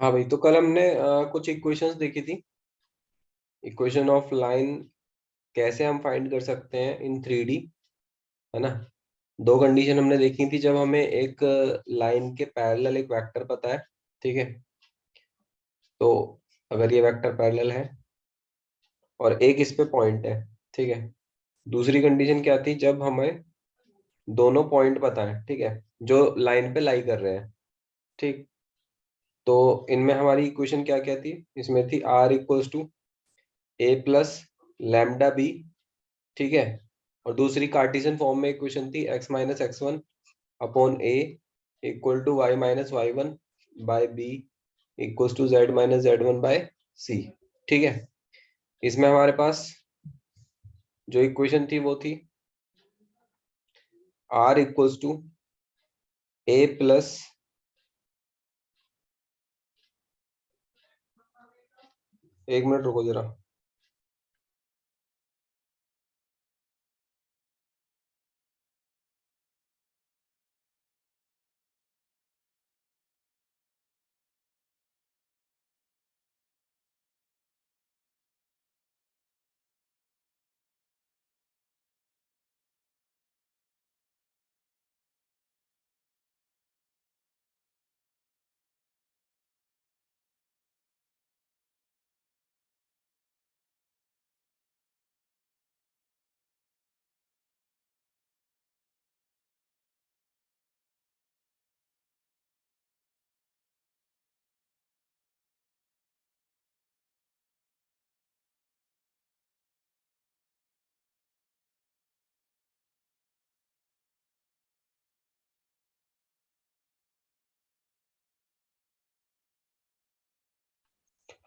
हाँ भाई, तो कल हमने कुछ इक्वेशंस देखी थी। इक्वेशन ऑफ लाइन कैसे हम फाइंड कर सकते हैं इन 3D, है ना। दो कंडीशन हमने देखी थी, जब हमें एक लाइन के पैरेलल एक वेक्टर पता है, ठीक है। तो अगर ये वेक्टर पैरेलल है और एक इस पे पॉइंट है, ठीक है। दूसरी कंडीशन क्या थी, जब हमें दोनों पॉइंट पता है, ठीक है, जो लाइन पे लाई कर रहे हैं, ठीक। तो इनमें हमारी इक्वेशन क्या क्या थी, इसमें थी r equals to a plus lambda b, ठीक है। और दूसरी कार्टेशियन फॉर्म में इक्वेशन थी x minus x one upon a equal to y minus y one by b equal to z minus z one by c, ठीक है। इसमें हमारे पास जो इक्वेशन थी वो थी r equals to a plus, एक मिनट रुको जरा।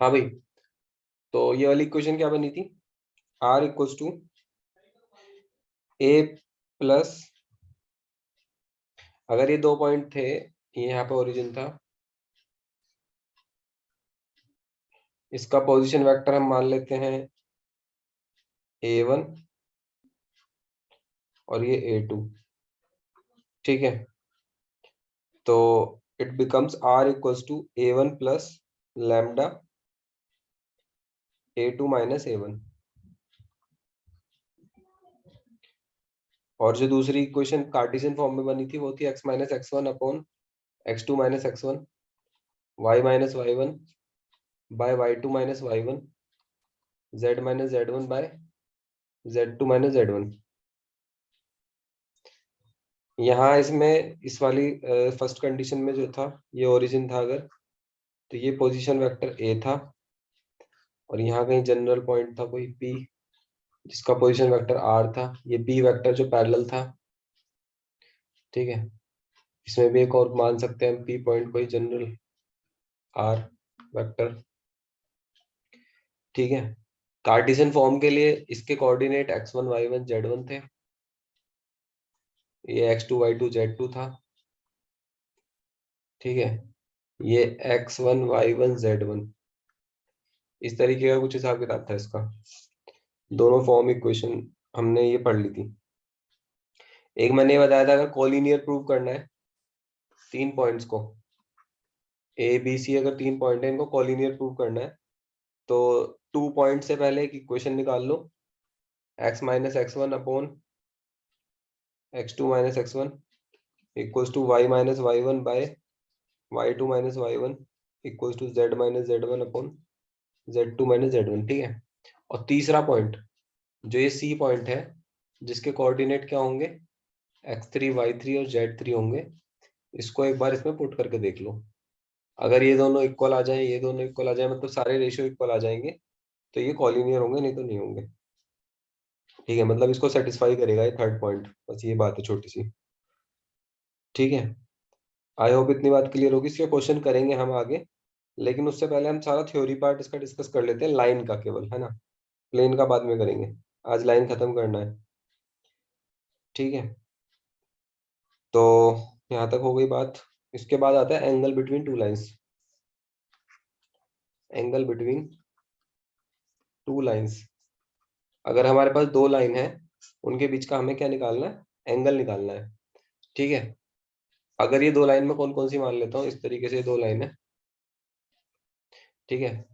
हाँ भाई, तो ये वाली इक्वेशन क्या बनी थी, r equals to a plus, अगर ये दो पॉइंट थे, ये यहाँ पे ओरिजिन था, इसका पोजीशन वेक्टर हम मान लेते हैं a1 और ये a2, ठीक है। तो it becomes r equals to a1 plus lambda a2 minus a1। और जो दूसरी इक्वेशन कार्टेशियन फॉर्म में बनी थी वो थी x minus x one upon x2 minus x one y minus y one by y two minus y one z minus z one by z two minus z one. यहाँ इसमें इस वाली first condition में जो था, ये origin था अगर, तो ये पोजीशन वेक्टर ए था, और यहाँ कहीं जनरल पॉइंट था कोई पी जिसका पोजीशन वेक्टर आर था, ये बी वेक्टर जो पैरेलल था, ठीक है। इसमें भी एक और मान सकते हैं पी पॉइंट कोई जनरल आर वेक्टर, ठीक है। कार्टेशियन फॉर्म के लिए इसके कोऑर्डिनेट x1 y1 z1 थे, ये x2 y2 z2 था, ठीक है। ये x1 y1 z1, इस तरीके का कुछ हिसाब किताब था इसका। दोनों फॉर्म इक्वेशन हमने ये पढ़ ली थी। एक मैंने ये बताया था, अगर कोलिनियर प्रूव करना है तीन पॉइंट्स को, ए बी सी अगर तीन पॉइंट है, इनको कोलिनियर प्रूव करना है, तो 2 पॉइंट से पहले एक इक्वेशन निकाल लो, x minus x one upon x2 minus x one equals to y minus y one by y two minus y one equals to z minus z one upon z two minus z one, ठीक है। और तीसरा point जो ये C point है, जिसके coordinate क्या होंगे, x3 y3 और z3 होंगे, इसको एक बार इसमें पुट करके देख लो। अगर ये दोनों इक्वल आ जाए, ये दोनों इक्वल आ जाए, मतलब सारे रेशियो इक्वल आ जाएंगे, तो ये कॉलिनियर होंगे, नहीं तो नहीं होंगे, ठीक है। मतलब इसको सेटिस्फाई करेगा ये थर्ड पॉइंट, बस ये बात है छोटी सी, ठीक है। आई होप इतनी बात क्लियर होगी। इसके क्वेश्चन करेंगे हम आगे, लेकिन उससे पहले हम सारा थ्योरी पार्ट इसका डिस्कस कर लेते हैं, लाइन का केवल, है ना। प्लेन का बाद में करेंगे, आज लाइन खत्म करना है, ठीक है। तो यहाँ तक हो गई बात। इसके बाद आता है angle between two lines. Angle between two lines, अगर हमारे पास दो लाइन है, उनके बीच का हमें क्या निकालना है, एंगल निकालना है, ठीक है। अगर ये दो लाइन में कौन कौन सी मान लेता हूँ, इस तरीके से दो लाइन है, ठीक है।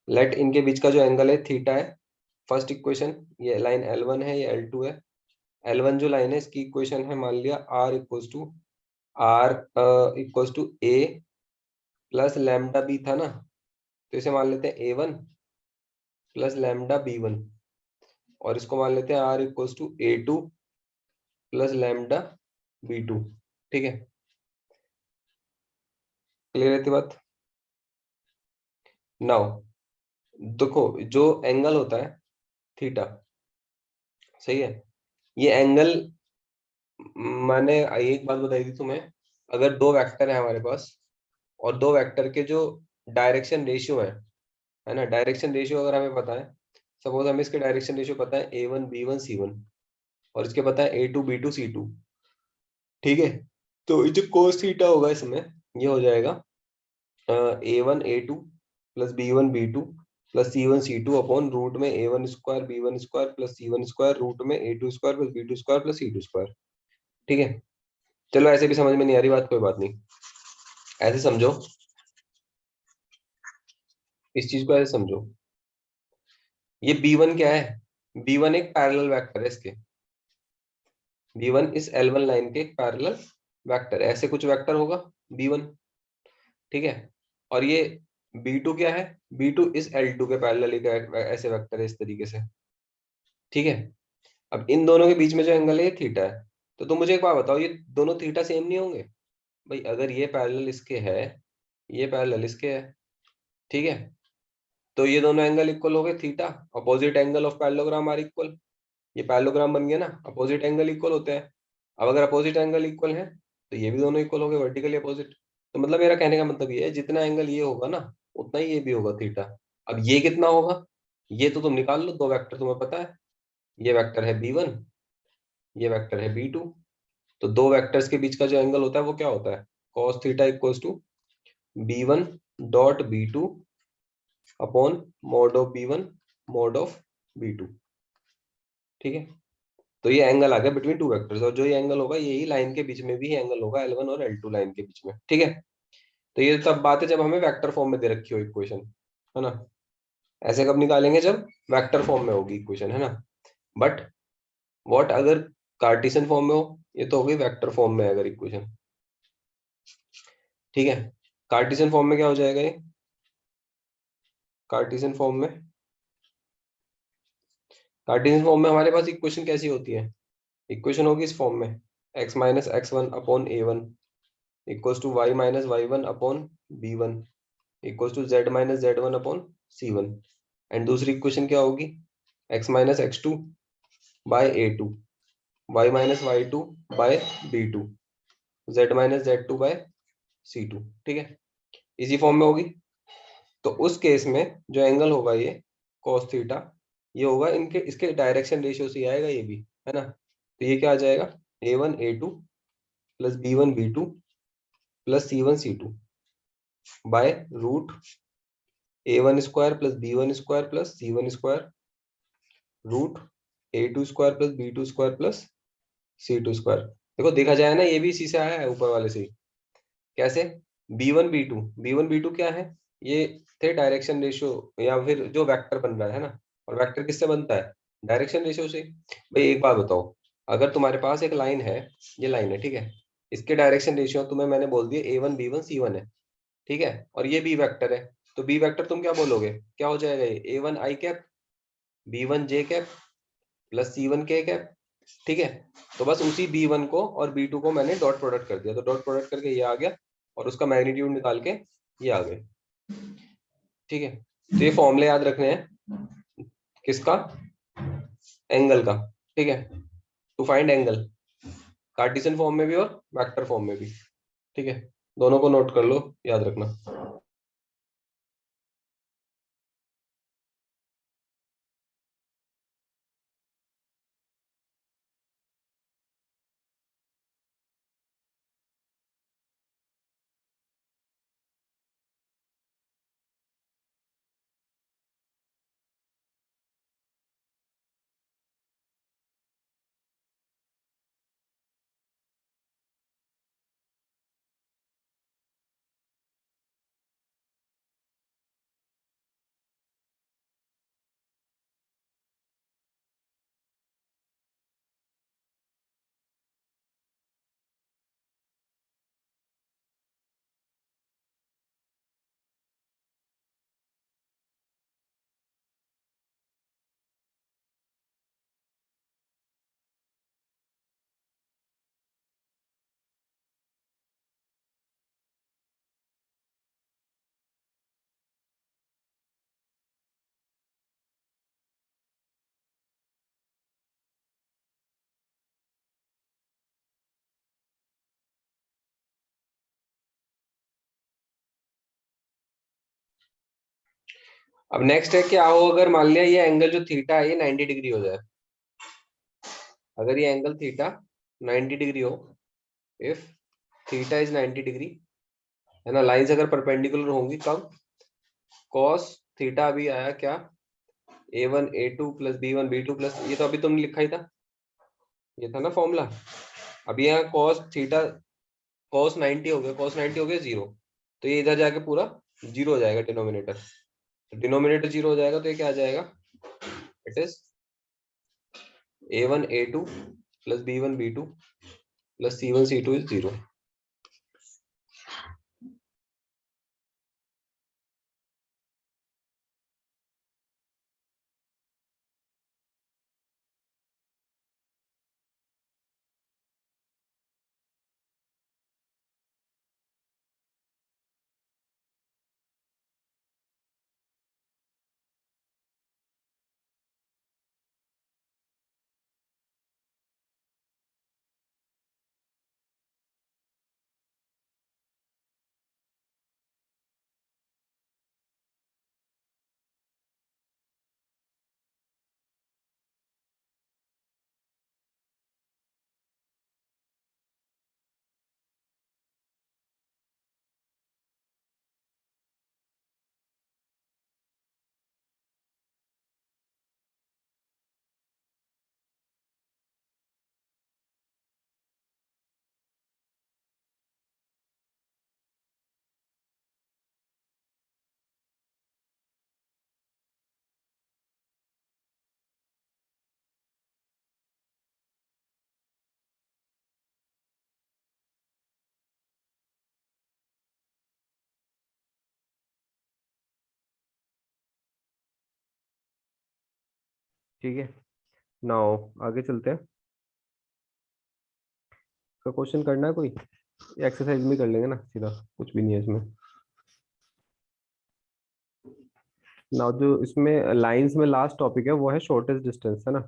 लेट इनके बीच का जो एंगल है थीटा है। फर्स्ट इक्वेशन, ये लाइन L1 है, ये L2 है। L1 जो लाइन है इसकी इक्वेशन है, मान लिया R equals to a plus lambda b था ना, तो इसे मान लेते हैं A1 प्लस लैम्डा B1, और इसको मान लेते हैं R equals to A2 plus lambda B2। ठीक है, क्लियर रहती बात। नाउ देखो, जो एंगल होता है थीटा, सही है, ये एंगल, मैंने एक बात बताई थी तुम्हें, अगर दो वेक्टर है हमारे पास और दो वेक्टर के जो डायरेक्शन रेशियो है ना, डायरेक्शन रेशियो अगर हमें पता है, सपोज हमें इसके डायरेक्शन रेशियो पता है A1 B1 C1, और इसके पता है A2 B2 C2। ठीक है, तो ये जो कोस थीटा होगा इसमें, ये हो जाएगा A1 A2 plus B1 B2 plus C1 C2 upon root में A1 square B1 square plus C1 square root में A2 square plus B2 square plus C2 square. ठीक है, चलो ऐसे भी समझ में नहीं आ रही बात, कोई बात नहीं, ऐसे समझो, इस चीज को ऐसे समझो। ये B1 क्या है, B1 एक पैरेलल वेक्टर है इसके, B1 इस L1 लाइन के एक पैरेलल वेक्टर है, ऐसे कुछ वेक्टर होगा B1। ठीक है, और ये B2 क्या है, B2 इस L2 के पैरेलल एक ऐसे वेक्टर है इस तरीके से। ठीक है, अब इन दोनों के बीच में जो एंगल है ये थीटा है। तो तुम मुझे एक बात बताओ, ये दोनों थीटा सेम नहीं होंगे? भाई अगर ये पैरेलल इसके है, ये पैरेलल इसके है, ठीक है, तो ये दोनों एंगल इक्वल हो गए theta, opposite angle of parallelogram are equal, ये पैरेललोग्राम बन गया ना, अपोजिट एंगल इक्वल होते हैं। अब अगर अपोजिट एंगल इक्वल है तो ये भी दोनों इक्वल हो गए, वर्टिकली अपोजिट। तो मतलब मेरा कहने का मतलब ये है, जितना एंगल ये होगा ना उतना ही ये भी होगा थीटा। अब ये कितना होगा, ये तो तुम निकाल लो, दो वेक्टर तुम्हें पता है, ये वेक्टर है B1, ये वेक्टर है B2। तो दो वेक्टर्स के बीच का जो एंगल होता है वो क्या होता है, cos theta equals to B1 dot B2 upon mod of B1 mod of B2। ठीक है, तो ये एंगल आ गया बिटवीन टू वेक्टर्स, और जो ये एंगल होगा यही लाइन के बीच में भी एंगल होगा, L1 और L2 लाइन के बीच में। ठीक है, तो ये तब बात है जब हमें वेक्टर फॉर्म में दे रखी हो इक्वेशन, है ना। ऐसे कब निकालेंगे, जब वेक्टर फॉर्म में होगी इक्वेशन, है ना। बट व्हाट अगर कार्टेशियन फॉर्म में हो, ये तो होगी वेक्टर फॉर्म में अगर इक्वेशन। ठीक है, कार्टेशियन फॉर्म में क्या हो जाएगा ये, कार्टेशियन फॉर्म में, कार्टेशियन फॉर्म में हमारे पास इक्वेशन कैसी होती है, इक्वेशन होगी इस फॉर्म में, x-x1 upon A1 equals to y-y1 upon B1 equals to z-z1 upon C1। And दूसरी इक्वेशन क्या होगी, x-x2 bye A2, y-y2 bye B2, z-z2 bye C2। ठीक है, इसी फॉर्म में होगी। तो उस केस में जो एंगल होगा ये cos थीटा, ये होगा इनके, इसके डायरेक्शन रेशियो से ही आएगा ये भी, है ना। तो ये क्या आ जाएगा, A1 A2 plus B1 B2 plus C1 C2 by root A1 square plus B1 square plus C1 square root A2 square plus B2 square plus C2 square. देखो देखा जाए ना, ये भी इसी से आया है ऊपर वाले से ही। कैसे, B1 B2 क्या है, ये थे डायरेक्शन रेशियो, या फिर जो वेक्टर बन रहा है ना, और वेक्टर किससे बनता है, डायरेक्शन रेशियो से। भाई एक बात बताओ, अगर तुम्हारे पास एक लाइन है, ये लाइन है, ठीक है, इसके डायरेक्शन रेशियो तुम्हें मैंने बोल दिया A1 B1 C1 है, ठीक है, और ये बी वेक्टर है, तो बी वेक्टर तुम क्या बोलोगे, क्या हो जाएगा ये A1 I cap B1 J cap plus C1 K cap. ठीक है, तो बस उसी B1 को और B2 को मैंने डॉट प्रोडक्ट कर दिया, तो डॉट प्रोडक्ट करके ये आ गया, और उसका मैग्नीट्यूड निकाल के ये आ गए। ठीक है, तो ये फॉर्मूले याद रखने हैं, किसका, एंगल का। ठीक है, to find angle, Cartesian form में भी और वेक्टर फॉर्म में भी। ठीक है, दोनों को नोट कर लो, याद रखना। अब नेक्स्ट है क्या हो अगर मान लिया ये एंगल जो थीटा है ये 90 डिग्री हो जाए। अगर ये एंगल थीटा 90 डिग्री हो, इफ थीटा इज 90 डिग्री, है ना, लाइंस अगर परपेंडिकुलर होंगी कब, कॉस थीटा भी आया क्या, a1 a2 plus b1 b2 plus, ये तो अभी तुमने लिखा ही था, ये था ना फॉर्मूला। अभी यहाँ कॉस थीटा, कॉस 90 हो गया, कॉस 90 हो गया जीरो, तो ये इधर जाके पूरा जीरो हो जाएगा डिनोमिनेटर, तो डिनोमिनेटर जीरो हो जाएगा, तो ये क्या आ जाएगा, it is a1 a2 plus b1 b2 plus c1 c2 is zero. ठीक है, नाउ आगे चलते हैं। का क्वेश्चन करना है कोई, एक्सरसाइज में कर लेंगे ना सीधा, कुछ भी नहीं है इसमें। नाउ जो इसमें लाइंस में लास्ट टॉपिक है वो है शॉर्टेस्ट डिस्टेंस, है ना।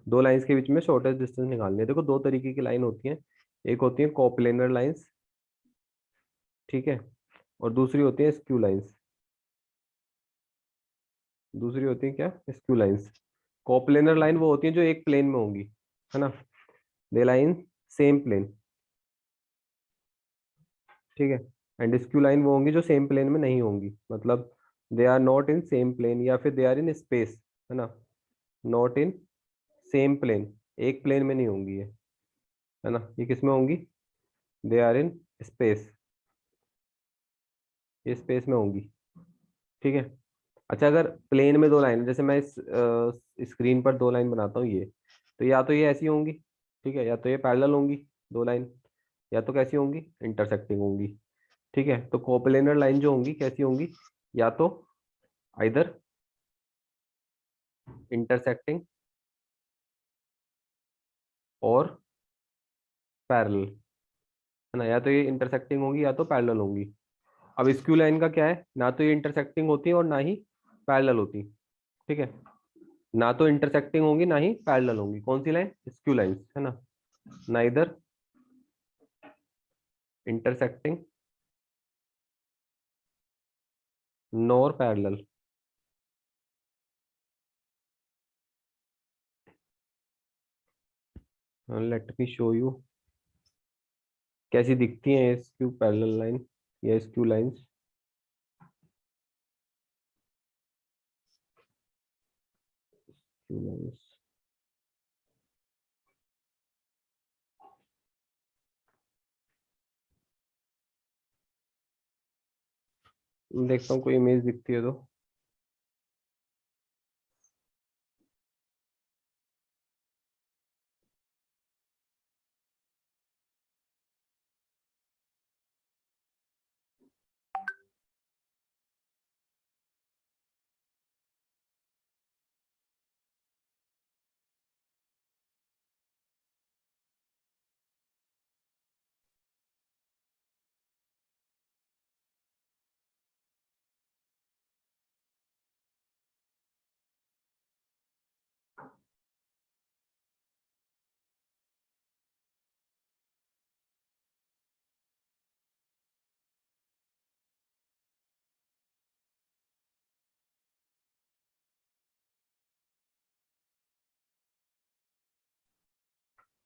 दो लाइंस के बीच में शॉर्टेस्ट डिस्टेंस निकालनी है। देखो दो तरीके की लाइन होती है, एक होती है कोप्लेनर लाइंस, ठीक है, और दूसरी होती है स्क्यू लाइंस। दूसरी होती है क्या, स्क्यू लाइंस। कोप्लेनर लाइन वो होती है जो एक प्लेन में होंगी, है ना, दे लाइन सेम प्लेन, ठीक है। एंड स्क्यू लाइन वो होंगी जो सेम प्लेन में नहीं होंगी, मतलब they are not in same plane, या फिर दे आर इन स्पेस, है ना, नॉट इन सेम प्लेन, एक प्लेन में नहीं होंगी ये, है ना। ये किस में होंगी, दे आर इन स्पेस, ये स्पेस में होंगी, ठीक है। अच्छा अगर प्लेन में दो लाइन, जैसे मैं इस स्क्रीन पर दो लाइन बनाता हूँ ये, तो या तो ये ऐसी होंगी, ठीक है, या तो ये पैरेलल होंगी दो लाइन, या तो कैसी होंगी, इंटरसेक्टिंग होंगी, ठीक है। तो कोप्लेनर लाइन जो होंगी कैसी होंगी, या तो आइदर इंटरसेक्टिंग और पैरेलल, है ना, या तो ये इंटरसेक्टिंग होंगी या तो पैरेलल होंगी। अब स्क्यू लाइन का क्या है, ना तो ये इंटरसेक्टिंग होती है और ना ही पैरेलल होती, ठीक है, ना तो इंटरसेक्टिंग होंगी ना ही पैरेलल होंगी। कौन सी लाइन, स्क्यू लाइन, है ना, neither intersecting nor parallel. Let me show you कैसी दिखती है स्क्यू पैरेलल लाइन या स्क्यू लाइंस। स्क्यू लाइंस, देखता हूँ कोई इमेज दिखती है तो।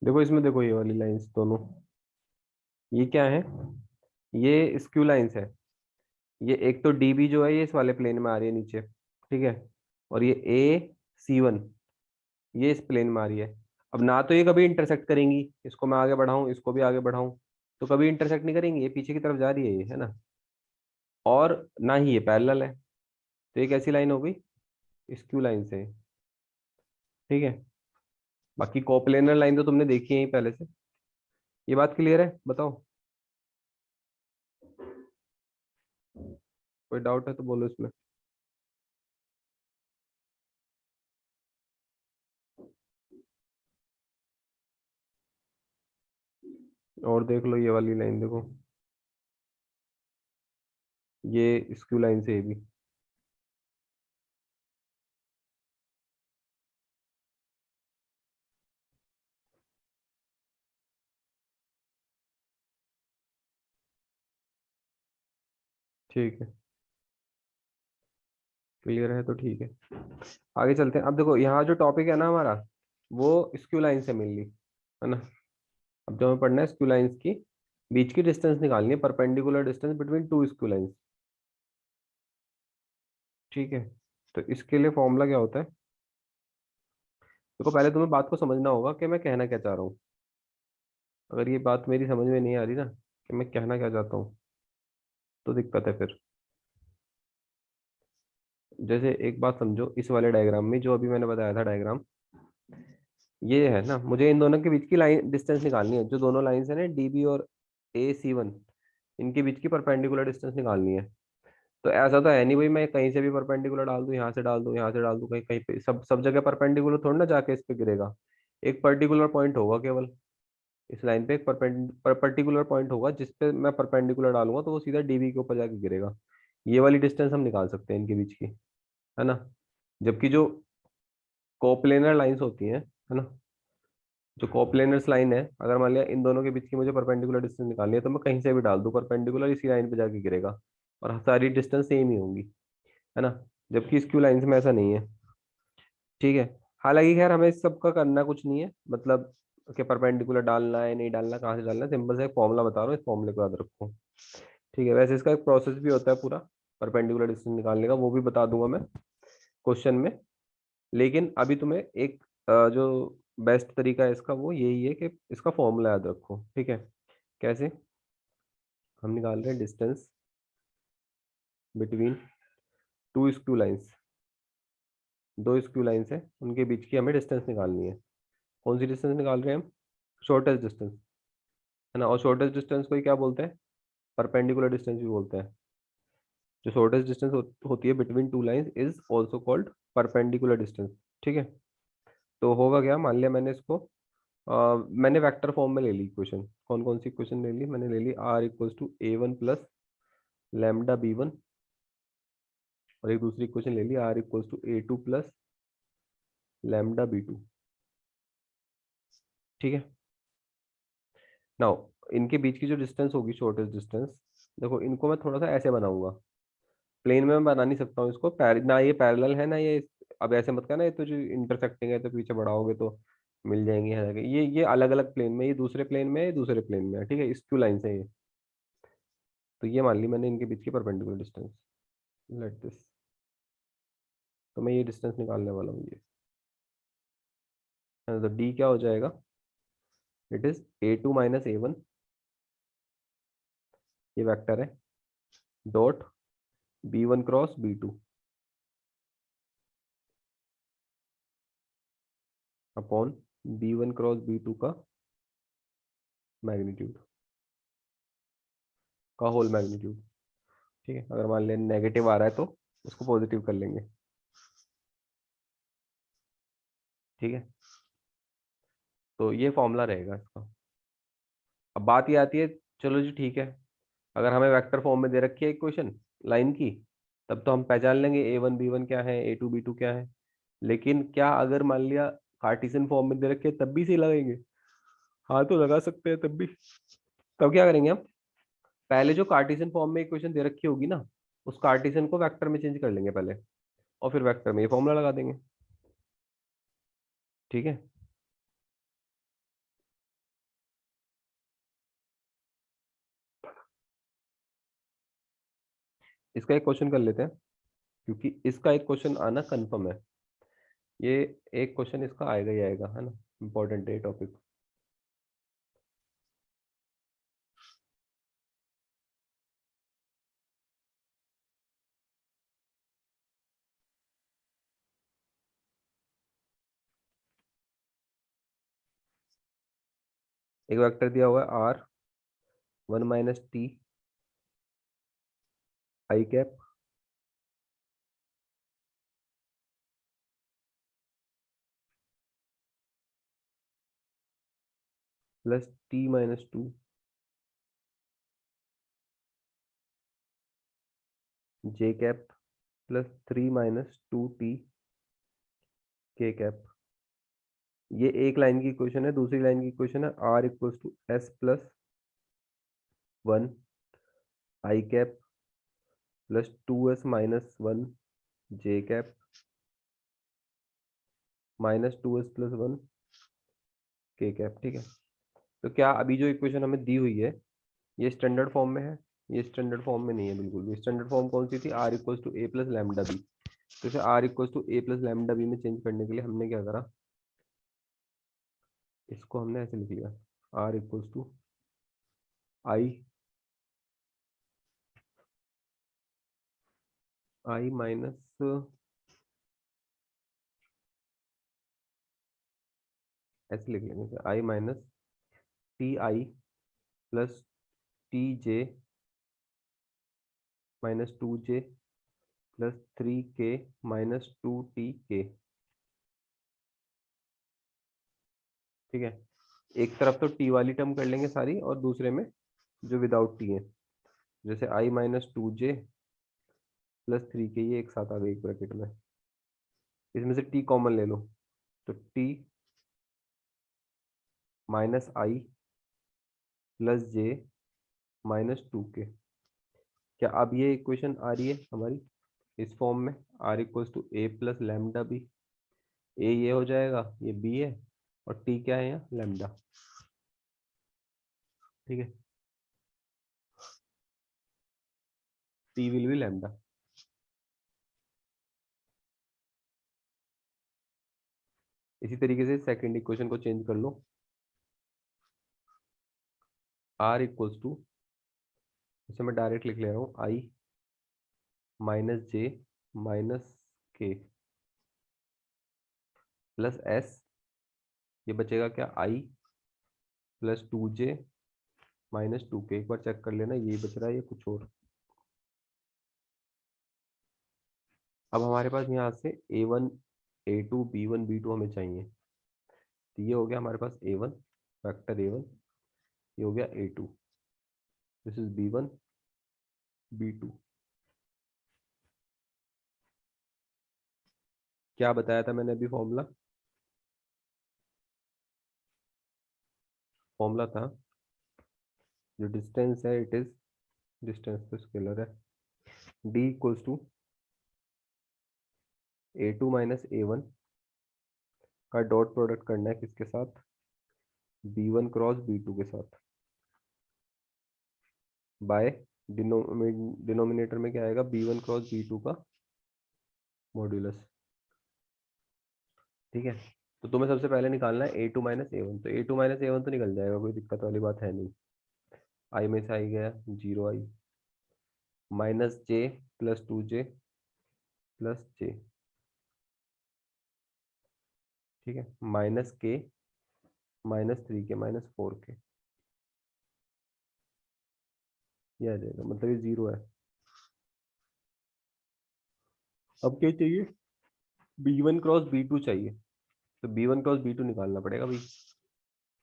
देखो इसमें, देखो ये वाली लाइंस दोनों, ये क्या है, ये स्क्यू लाइंस है। ये एक तो डीबी जो है ये इस वाले प्लेन में आ रही है नीचे, ठीक है, और ये AC1 ये इस प्लेन में आ रही है। अब ना तो ये कभी इंटरसेक्ट करेंगी, इसको मैं आगे बढ़ाऊं, इसको भी आगे बढ़ाऊं, तो कभी इंटरसेक्ट नहीं करेंगी, ये पीछे की तरफ जा रही है ये, है ना। और ना ही ये पैरेलल है, तो एक ऐसी लाइन हो गई स्क्यू लाइन से, ठीक है। बाकी कोप्लेनर लाइन तो तुमने देखी है ही पहले से। ये बात क्लियर है, बताओ, कोई डाउट है तो बोलो इसमें। और देख लो ये वाली लाइन देखो, ये स्क्यू लाइन से ये भी, ठीक है, क्लियर है तो ठीक है। आगे चलते हैं। अब देखो यहाँ जो टॉपिक है ना हमारा, वो स्क्यू लाइन से मिल ली, है ना। अब जो हमें पढ़ना है स्क्यू लाइंस की बीच की डिस्टेंस निकालनी है, perpendicular distance between two skew lines, ठीक है। तो इसके लिए फॉर्मूला क्या होता है, देखो पहले तुम्हें बात को समझना होगा कि मैं कहना क्या चाह रहा हूँ। अगर ये बात मेरी समझ में नहीं आ रही ना कि मैं कहना क्या चाहता हूँ, तो दिक्कत है फिर। जैसे एक बात समझो, इस वाले डायग्राम में जो अभी मैंने बताया था डायग्राम, ये है ना, मुझे इन दोनों के बीच की लाइन डिस्टेंस निकालनी है, जो दोनों लाइंस है ना DB और AC1, इनके बीच की परपेंडिकुलर डिस्टेंस निकालनी है। तो ऐसा तो है नहीं भाई मैं कहीं से भी परपेंडिकुलर डाल दूं, यहाँ से डाल दूं, यहाँ से डाल दूं, कहीं कहीं पे सब सब जगह परपेंडिकुलर थोड़ी ना जाके इस पे गिरेगा। एक पर्टिकुलर पॉइंट होगा केवल, इस लाइन पे एक पर्टिकुलर पॉइंट होगा जिस पे मैं परपेंडिकुलर डालूंगा तो वो सीधा DB के ऊपर जाके गिरेगा। ये वाली डिस्टेंस हम निकाल सकते हैं इनके बीच की, है ना। जबकि जो कोप्लेनर लाइंस होती हैं, है ना, जो कोप्लेनर्स लाइन है, अगर मान लिया इन दोनों के बीच की मुझे परपेंडिकुलर डिस्टेंस निकालनी है, तो मैं कहीं से भी डाल दूं परपेंडिकुलर, इसी लाइन पे जाके गिरेगा, और सारी डिस्टेंस सेम ही होंगी, है ना। जबकि स्क्यू लाइंस में ऐसा नहीं है, ठीक है। हालांकि खैर हमें इस सब का करना कुछ नहीं है, मतलब कि परपेंडिकुलर डालना है नहीं डालना, कहाँ से डालना है, सिंपल से एक फॉर्मूला बता रहा हूँ, इस फॉर्मूले को याद रखो, ठीक है। वैसे इसका एक प्रोसेस भी होता है पूरा परपेंडिकुलर डिस्टेंस निकालने का, वो भी बता दूंगा मैं क्वेश्चन में। लेकिन अभी तुम्हें एक जो बेस्ट तरीका है इसका वो यही है कि इसका फॉर्मूला याद रखो, ठीक है। कैसे, हम निकाल रहे हैं distance between two skew lines, दो स्क्यू लाइंस है उनके बीच की हमें डिस्टेंस निकालनी है। कौन सी डिस्टेंस निकाल रहे हैं हम, शॉर्टेस्ट डिस्टेंस, है ना। और शॉर्टेस्ट डिस्टेंस को ही क्या बोलते हैं, परपेंडिकुलर डिस्टेंस भी बोलते हैं। जो शॉर्टेस्ट डिस्टेंस होती है between two lines is also called perpendicular distance, ठीक है। तो होगा क्या, मान लिया मैंने इसको मैंने वेक्टर फॉर्म में ले ली इक्वेशन, कौन कौन सी इक्वेशन ले ली, मैंने ले ली R=A1 प्लस लैम्डा B1, और एक दूसरी इक्वेशन ले ली R=A2 प्लस लैम्डा B2, ठीक है। नाउ इनके बीच की जो डिस्टेंस होगी शॉर्टेस्ट डिस्टेंस, देखो इनको मैं थोड़ा सा ऐसे बनाऊंगा, प्लेन में मैं बना नहीं सकता हूँ इसको, ना ये पैरेलल है ना ये, अब ऐसे मत करना, ये तो जो इंटरसेक्टिंग है तो पीछे बढ़ाओगे तो मिल जाएंगे, है ये अलग अलग प्लेन में, ये दूसरे प्लेन में है, ये दूसरे प्लेन में है, ठीक है, इसक्यू लाइन से ये। तो ये मान ली मैंने इनके बीच की परपेंडिकुलर डिस्टेंस, लेट दिस, तो मैं ये डिस्टेंस निकालने वाला हूँ ये, तो D क्या हो जाएगा, इट इज A2 - A1, ये वेक्टर है, dot B1 cross B2 upon B1 cross B2 का मैग्नीट्यूड, का होल मैग्नीट्यूड, ठीक है। अगर मान लें नेगेटिव आ रहा है तो उसको पॉजिटिव कर लेंगे, ठीक है। तो ये फॉर्मूला रहेगा इसका। अब बात ये आती है, चलो जी ठीक है, अगर हमें वेक्टर फॉर्म में दे रखी है इक्वेशन लाइन की, तब तो हम पहचान लेंगे A1 B1 क्या है, A2 B2 क्या है। लेकिन क्या अगर मान लिया कार्टेशियन फॉर्म में दे रखी है तब भी सही लगेंगे, हाँ तो लगा सकते हैं तब भी। तब क्या करेंगे हम, पहले जो कार्टेशियन फॉर्म में इक्वेशन दे रखी होगी ना, उस कार्टेशियन को वेक्टर में चेंज कर लेंगे पहले, और फिर वेक्टर में ये फॉर्मूला लगा देंगे, ठीक है। इसका एक क्वेश्चन कर लेते हैं, क्योंकि इसका एक क्वेश्चन आना कंफर्म है। ये एक क्वेश्चन इसका आएगा ही आएगा, है ना, इंपॉर्टेंट है टॉपिक। एक वेक्टर दिया हुआ है r 1 माइनस टी आई कैप प्लस टी माइनस 2 जे कैप प्लस 3 माइनस 2 टी के कैप। ये एक लाइन की इक्वेशन है। दूसरी लाइन की इक्वेशन है r equals to s plus 1 i cap plus 2s minus 1 j cap minus 2s plus 1 k cap. ठीक है, तो क्या अभी जो इक्वेशन हमें दी हुई है ये स्टैंडर्ड फॉर्म में है? ये स्टैंडर्ड फॉर्म में नहीं है बिल्कुल भी। स्टैंडर्ड फॉर्म कौन सी थी? r equals to a plus lambda b. तो इसे r equals to a plus lambda b में चेंज करने के लिए हमने क्या करा, इसको हमने ऐसे लिख लिया, r equals to i minus ऐसे लिख लेंगे, i minus t i plus t j minus 2j plus 3k minus 2tk। ठीक है, एक तरफ तो टी वाली टर्म कर लेंगे सारी, और दूसरे में जो विदाउट टी है, जैसे आई माइनस 2j प्लस 3k, ये एक साथ आ गई एक ब्रैकेट में। इसमें से टी कॉमन ले लो, तो टी माइनस आई प्लस जे माइनस 2k। क्या अब ये इक्वेशन आ रही है हमारी इस फॉर्म में, r equals to a plus lambda b. A ये हो जाएगा, ये बी है, और टी क्या है यहाँ, लैम्डा। ठीक है, टी विल बी लैम्डा। इसी तरीके से सेकंड इक्वेशन को चेंज कर लो, आर इक्वल्स टू, इसे मैं डायरेक्ट लिख ले रहा हूँ, आई माइनस जे माइनस के प्लस एस, ये बचेगा क्या, आई प्लस 2j माइनस 2k। एक बार चेक कर लेना यही बच रहा है या कुछ और। अब हमारे पास यहाँ से a1 a2 b1 b2 हमें चाहिए। तो ये हो गया हमारे पास a1 वेक्टर a1, ये हो गया a2, this is b1 b2। क्या बताया था मैंने अभी फॉर्मूला? फॉर्मूला था, जो डिस्टेंस है इट इज, डिस्टेंस तो स्केलर है, d equals to a2 minus a1 का डॉट प्रोडक्ट करना है किसके साथ, b1 क्रॉस b2 के साथ, बाय डिनोमिनेटर में क्या आएगा, b1 क्रॉस b2 का मॉड्यूलस। ठीक है, तो तुम्हें सबसे पहले निकालना है a2 माइनस ए वन। तो a2 माइनस ए वन तो निकल जाएगा, कोई दिक्कत वाली बात है नहीं। आई में से आई गया 0 आई माइनस जे प्लस 2j प्लस j। ठीक है, माइनस के माइनस 3k माइनस 4k, ये आ जाएगा, मतलब ये 0 है। अब क्या चाहिए, b1 क्रॉस b2 चाहिए। तो b1 क्रॉस b2 निकालना पड़ेगा भाई,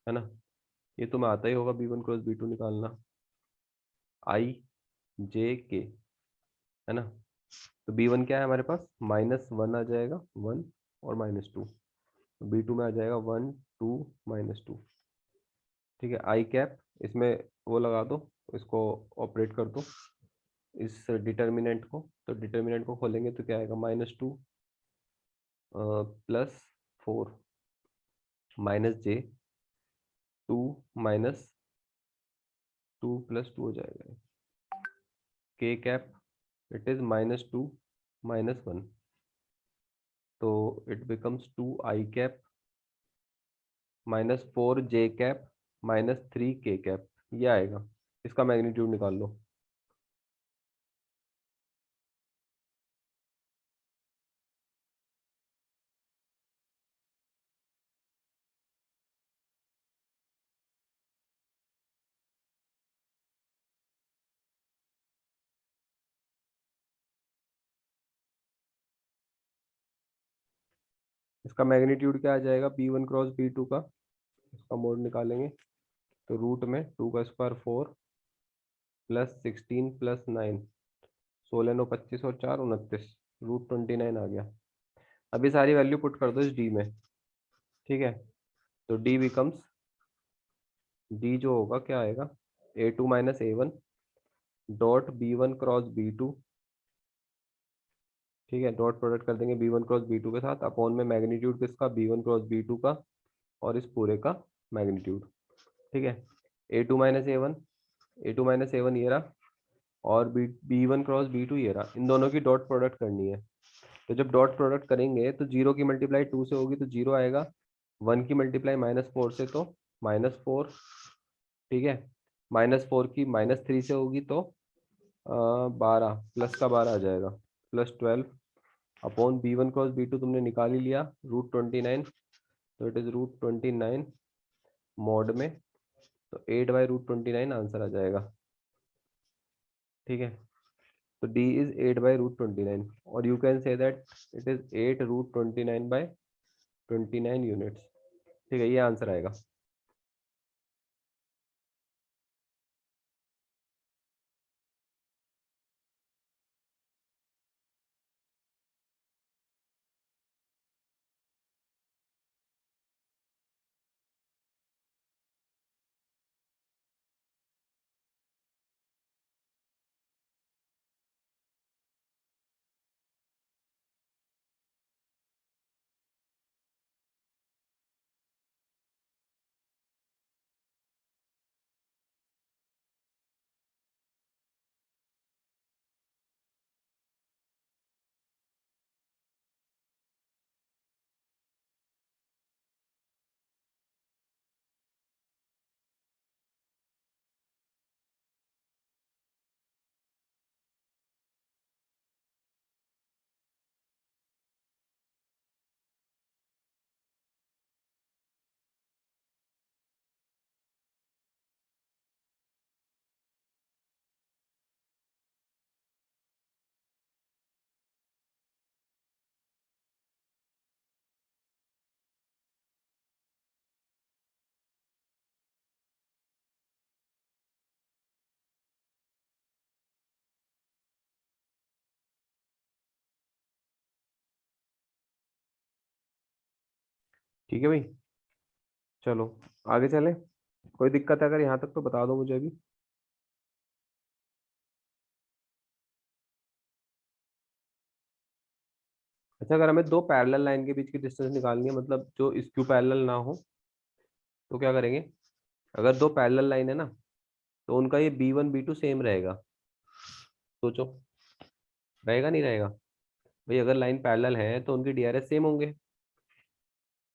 है ना। ये तुम्हें आता ही होगा b1 क्रॉस b2 निकालना, आई जे के, है ना। तो b1 क्या है हमारे पास, -1 आ जाएगा, 1 और -2। b2 में आ जाएगा 1 2 -2। ठीक है, आई कैप, इसमें वो लगा दो, इसको ऑपरेट कर दो इस डिटर्मिनेंट को। तो डिटर्मिनेंट को खोलेंगे तो क्या आएगा, -2 प्लस 4 माइनस जे 2 माइनस 2 प्लस 2 हो जाएगा, के कैप इट इज -2 -1, तो it becomes 2i cap -4j cap -3k cap, ये आएगा। इसका मैग्नीट्यूड निकाल लो। इसका मैग्नीट्यूड क्या आ जाएगा, b1 क्रॉस b2 का, इसका मोड निकालेंगे तो रूट में 2 का स्क्वायर 4 प्लस 16 प्लस 9, 16 9 25 और 4 29, √29 आ गया। अभी सारी वैल्यू पुट कर दो इस डी में, ठीक है। तो डी बिकम्स, डी जो होगा क्या आएगा, a2 minus a1 dot b1 cross b2, ठीक है, डॉट प्रोडक्ट कर देंगे b1 क्रॉस b2 के साथ, अपॉन में मैग्नीट्यूड किसका, b1 क्रॉस b2 का और इस पूरे का मैग्नीट्यूड, ठीक है। a2 minus a one, a two minus a one ये रहा, और b1 क्रॉस b2 ये रहा, इन दोनों की डॉट प्रोडक्ट करनी है। तो जब डॉट प्रोडक्ट करेंगे तो 0 की मल्टीप्लाई 2 से होगी तो 0 आएगा, 1 की मल्टीप्लाई -4 से तो -4, ठीक है, -4 की -3 से होगी तो 12, प्लस का 12 आ जाएगा, +12 अपॉन b1 क्रॉस b2 तुमने निकाल ही लिया, √29, तो इट इज √29 मॉड में, तो 8/√29 आंसर आ जाएगा, ठीक है। तो d इज 8/√29 और you can say that it is 8√29/29 units, ठीक है, ये आंसर आएगा। ठीक है भाई, चलो आगे चले। कोई दिक्कत है अगर यहाँ तक तो बता दो मुझे अभी। अच्छा, अगर हमें दो पैरेलल लाइन के बीच की डिस्टेंस निकालनी है, मतलब जो स्क्यू पैरेलल ना हो, तो क्या करेंगे। अगर दो पैरेलल लाइन है ना, तो उनका ये b1 b2 सेम रहेगा, सोचो, रहेगा नहीं रहेगा। भाई अगर लाइन पैरेलल है तो उनकी डीआरएस सेम होंगे।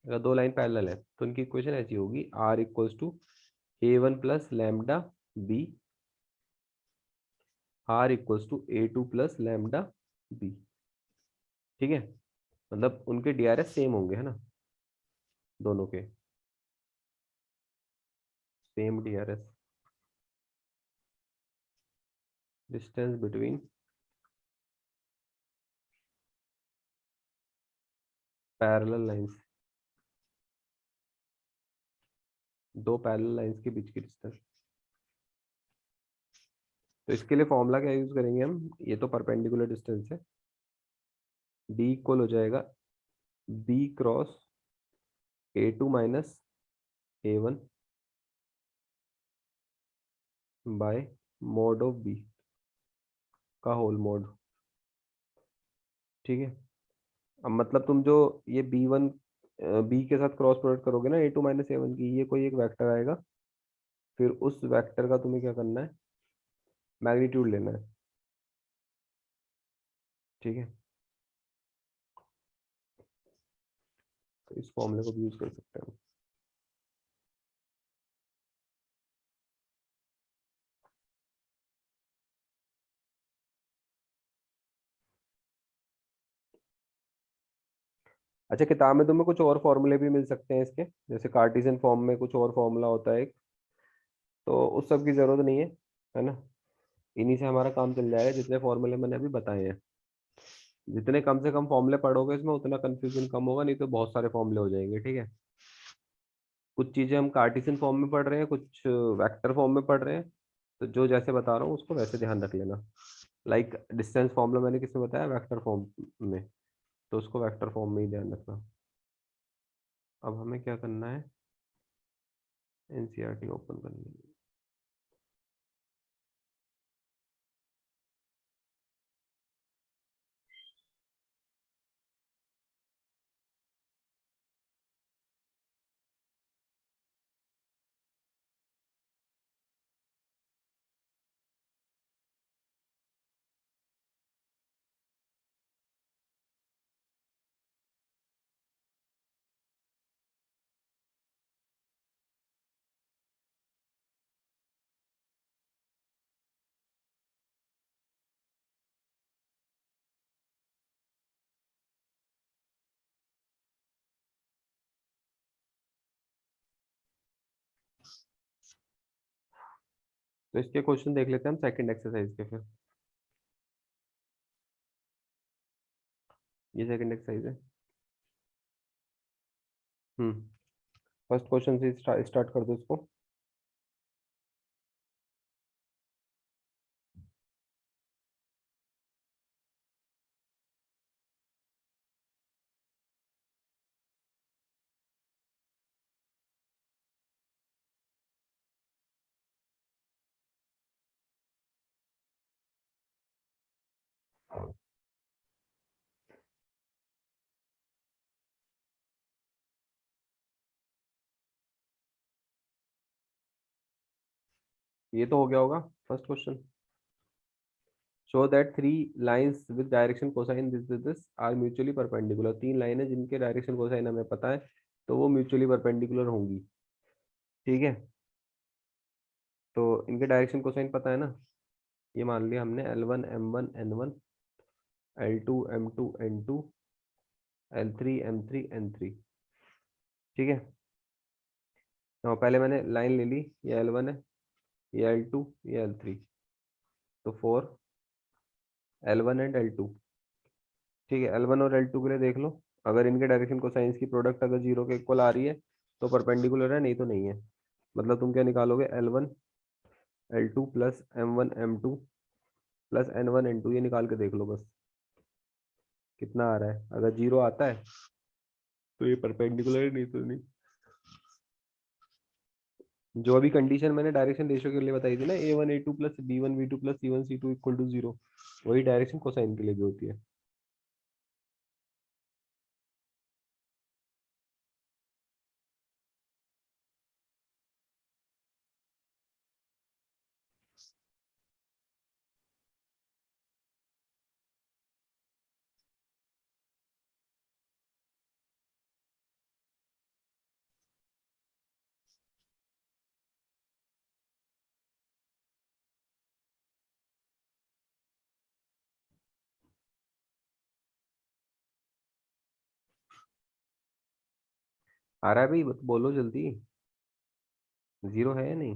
अगर दो लाइन पैरेलल है तो उनकी इक्वेशन ऐसी होगी, r equals to a1 plus lambda b, r equals to a2 plus lambda b, ठीक है। मतलब उनके डीआरएस सेम होंगे, है ना, दोनों के same DRS, distance between parallel lines, दो पैरेलल लाइंस के बीच की डिस्टेंस। तो इसके लिए फॉर्मूला क्या यूज करेंगे हम, ये तो परपेंडिकुलर डिस्टेंस है, d इक्वल हो जाएगा b cross a2 minus a1 bye mod of b का होल मॉड, ठीक है। अब मतलब तुम जो ये b1 b के साथ क्रॉस प्रोडक्ट करोगे ना a2 माइनस a1 की, ये कोई एक वेक्टर आएगा, फिर उस वेक्टर का तुम्हें क्या करना है, मैग्नीट्यूड लेना है, ठीक है, तो इस फॉर्मूले को भी यूज कर सकते हैं हम। अच्छा, किताब में तुम्हें कुछ और फॉर्मूले भी मिल सकते हैं इसके, जैसे कार्टेशियन फॉर्म में कुछ और फॉर्मूला होता है एक, तो उस सब की जरूरत नहीं है ना। इन्हीं से हमारा काम चल जाएगा, जितने फॉर्मूले मैंने अभी बताए हैं। जितने कम से कम फॉर्मूले पढ़ोगे इसमें उतना कंफ्यूजन कम होगा, नहीं तो बहुत सारे फॉर्मूले हो जाएंगे। ठीक है, कुछ चीजें हम कार्टेशियन फॉर्म में पढ़ रहे हैं, कुछ वेक्टर फॉर्म में पढ़ रहे हैं, तो जो जैसे बता रहा हूँ उसको वैसे ध्यान रख लेना। लाइक डिस्टेंस फॉर्मूला मैंने किसमें बताया, वेक्टर फॉर्म में, तो उसको वेक्टर फॉर्म में ही ध्यान रखना। अब हमें क्या करना है, एनसीईआरटी ओपन करनी है। तो इसके क्वेश्चन देख लेते हैं हम सेकंड एक्सरसाइज के फिर। ये सेकंड एक्सरसाइज है। हम्म, फर्स्ट क्वेश्चन से स्टार्ट कर दो इसको। ये तो हो गया होगा first question. Show that three lines with direction cosine this are mutually perpendicular. तीन लाइनें जिनके डायरेक्शन कोसाइन हमें पता है, तो वो म्यूचुअली परपेंडिकुलर होंगी। ठीक है, तो इनके डायरेक्शन कोसाइन पता है ना। ये मान लिया हमने L1 M1 N1, L2 M2 N2, L3 M3 N3। ठीक है, तो पहले मैंने लाइन ले ली, ये L1 है, ये L2, ये L3, तो फोर L1 एंड L2। ठीक है, L1 और L2 के लिए देख लो, अगर इनके डायरेक्शन कोसाइंस की प्रोडक्ट अगर जीरो के इक्वल आ रही है तो परपेंडिकुलर है, नहीं तो नहीं है। मतलब तुम क्या निकालोगे, L1 L2 plus M1 M2 plus N1 N2, ये निकाल के देख लो बस, कितना आ रहा है। अगर जीरो आता है तो ये परपेंडिकुलर है, नहीं तो नहीं। जो अभी कंडीशन मैंने डायरेक्शन रेशियो के लिए बताई थी ना, A1 A2 plus B1 B2 plus C1 C2 equal to zero, वही डायरेक्शन कोसाइन के लिए भी होती है। आ रहा है भाई, बोलो जल्दी, जीरो है या नहीं।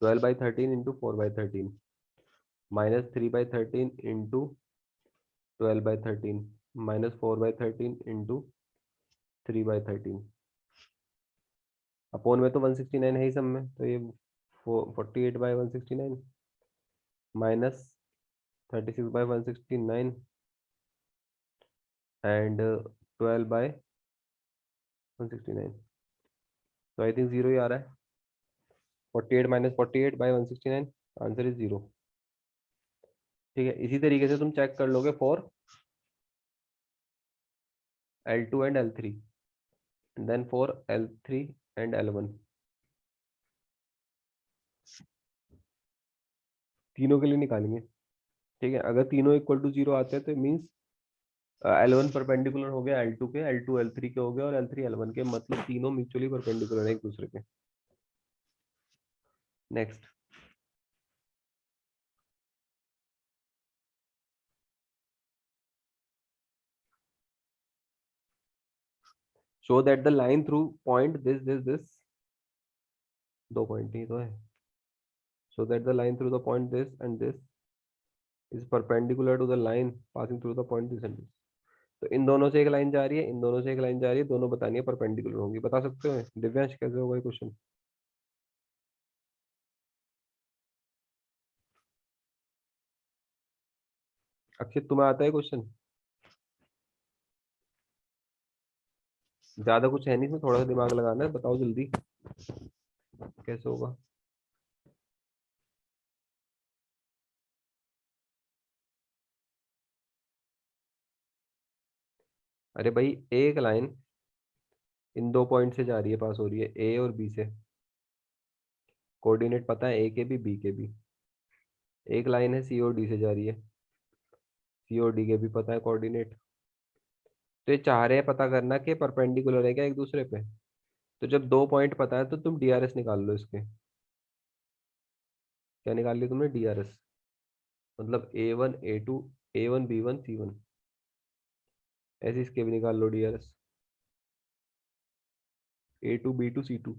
12/13 into 4/13 minus 3/13 into 12/13 minus 4/13 into 3/13। Upon में तो 169 है ही सब में, तो ये 48/169 माइनस 36/169 एंड 12/169। तो आई थिंक जीरो ही आ रहा है। 48 माइनस 48/169, आंसर इज जीरो। ठीक है, इसी तरीके से तुम चेक कर लोगे for L2 and L3, then for L3 and L1। तीनों के लिए निकालेंगे, ठीक है। अगर तीनों इक्वल टू 0 आते हैं तो मीन्स L1 परपेंडिकुलर हो गया L2 के, L2 L3 के हो गया और L3 L1 के, मतलब तीनों म्यूचुअली परपेंडिकुलर है एक दूसरे के। Next, show that the line through point this, दो पॉइंट ही तो है। Show that the line through the point this and this is perpendicular to the line passing through the point this and this. तो इन दोनों से एक line जा रही है, इन दोनों से एक लाइन जा रही है, दोनों बतानी है परपेंडिकुलर होंगी। बता सकते हो दिव्यांश कैसे होगा ये क्वेश्चन? अक्षित तुम्हें आता है क्वेश्चन? ज्यादा कुछ है नहीं इसमें, थोड़ा सा दिमाग लगाना है, बताओ जल्दी कैसे होगा। अरे भाई एक लाइन इन दो पॉइंट से जा रही है, पास हो रही है ए और बी से, कोऑर्डिनेट पता है ए के भी बी के भी। एक लाइन है सी और डी से जा रही है, सी और डी के भी पता है कोऑर्डिनेट। तो ये चाह रहे हैं पता करना कि परपेंडिकुलर है क्या एक दूसरे पे। तो जब दो पॉइंट पता है तो तुम डीआरएस निकाल लो इसके। क्या निकाल लिया तुमने? डीआरएस, मतलब A1 A2 A1 B1 C1, ऐसे इसके भी निकाल लो डीआरएस, A2 B2 C2।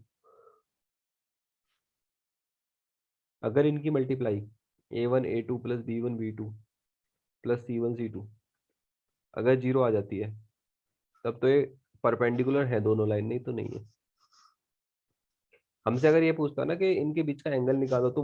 अगर इनकी multiply A1 A2 plus B1 B2 plus C1 C2 अगर जीरो आ जाती है, तब तो ये परपेंडिकुलर है दोनों लाइन, नहीं तो नहीं है। हमसे अगर ये पूछता ना कि इनके बीच का एंगल निकालो तो